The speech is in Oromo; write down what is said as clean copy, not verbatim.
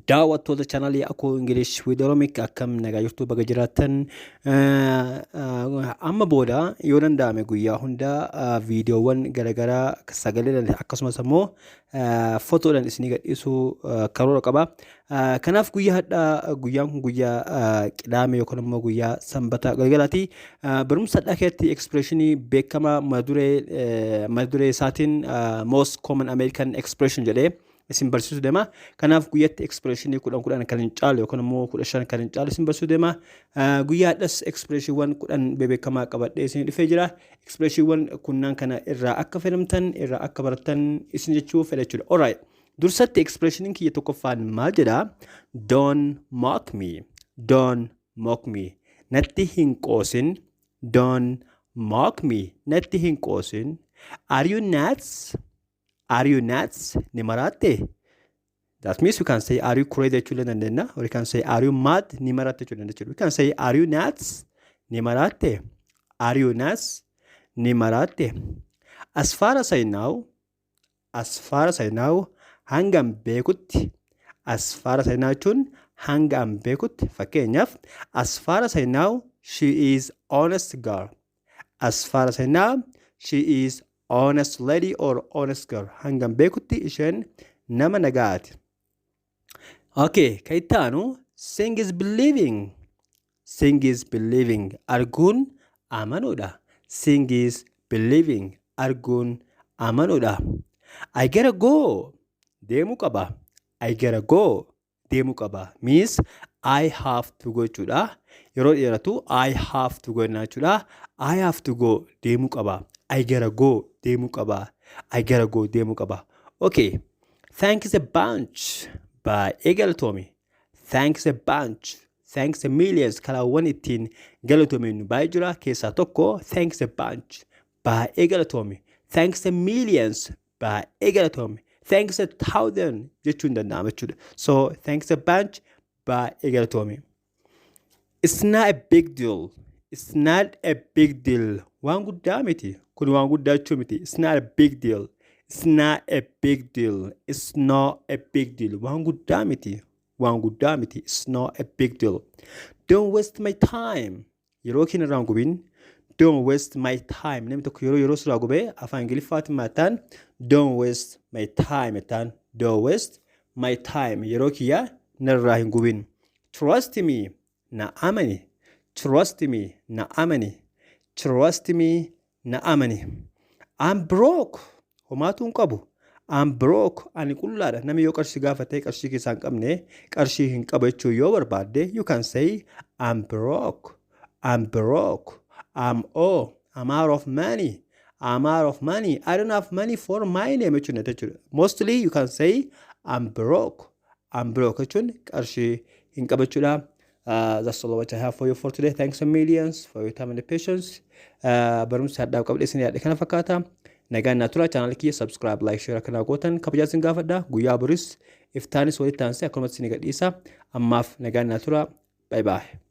daawwattoota chaanalii Akkoo Ingilish with Oromic akkam nagaa jirtu baga jiraattan amma booda yoo danda'ame guyyaa hunda viidiyoowwan garagaraa sagaleedhaan akkasumas immoo fotoodhaan isinii gadhiisuu karoora qaba. Kanaaf guyyaa hadhaa guyyaan kun guyyaa qidaame yookaan immoo guyyaa sanbata galgalaati. Barumsa hadhaa keessatti expressionii beekamaa maduree isaatiin most common American expression jedhee isin barsiisuu deema. Kanaaf guyyaatti expressionii kudhan kan hin caalu yookaan immoo 15 kan hin caalu isin barsiisuu deema. Guyyaadhas expressioniiwwan 10 beekamaa qabadhee isin dhufee jira. Expressioniiwwan kunnaan kana irraa akka fayyadamtan irraa akka baratan isin jechuu fedha jechuudha. Alright. Dursatti expressioniin kiyya tokkoffaan maal jedha? Don't mock me. Don't mock me. Natti hin qoosin. Don't mock me. Natti hin qoosin. Are you nuts? Are you nuts? Nimarate. That means we can say, are you crazy? Or we can say, are you mad? Nimarate. We can say, are you nuts? Nimarate. Are you nuts? Nimarate. As far as I know, hangam beekutti. As far as I know, hangam beekutti. Fakkeenyaaf, as far as I know, she is honest girl. As far as I know, she is honest lady or honest girl. Hangam beekutti isheen nama nagaati. Okay, kaitaanu seeing is believing. Seeing is believing. Arguun amanuudha. Seeing is believing. Arguun amanuudha. I gotta go. Deemu qaba. I gotta go. Deemu qaba. Means I have to go jechuudha. Yeroo dheeratu I have to go jechuudha. I have to go. Deemu qaba. I gotta go. Deemu qaba. I gotta go. Deemu qaba. Okay. Thanks a bunch. By Egalatomi. Thanks a bunch. Thanks a millions. Kalaawwan ittiin galatomi nu baay'ee jira. Keessaa tokko thanks a bunch. By Egalatomi. Thanks a millions. By Egalatomi. Thanks a thousand. Jechuun danda'ama jechuudha. So thanks a bunch. By Egalatomi. It's not a big deal. It's not a big deal. Waan guddaa miti. Kun waan guddaa jechuu miti. It's not a big deal. It's not a big deal. It's not a big deal. Waan guddaa miti. Waan guddaa miti. It's not a big deal. Don't waste my time. Yeroo kee irraa gubin. Don't waste my time. Namni tokko yeroo irraa gubee afaan Ingiliffaatiin maataan don't waste my time maataan don't waste my time. Yeroo kiyya narraa hin gubin. Trust me. Na amani. Trust me. Na amani. Trust me. Na amani. I'm broke. Homaatuun qabu. I'm broke. Ani qullaadha. Namni yoo qarshii gaafatee qarshii keessaa hin qabne qarshii hin qabu jechuu yoo barbaadde you can say I'm broke. I'm broke. I'm out of money. I'm out of money. I don't have money for my name jechuudha. Mostly you can say I'm broke. I'm broke jechuun qarshii hin qabu jechuudha. That's all what I have for you for today. Thanks a millions for your time and patience. Barumsa hadhaa qabdee isin yaadde kana fakkaata. Nagaan natura channel kiyya subscribe, like, share kana gootan kabajaa isin gaafadha. Guyyaa boris iftaanis walitti aansee akkanumatti isin gadhiisa. Ammaaf nagaan natura. Bye bye.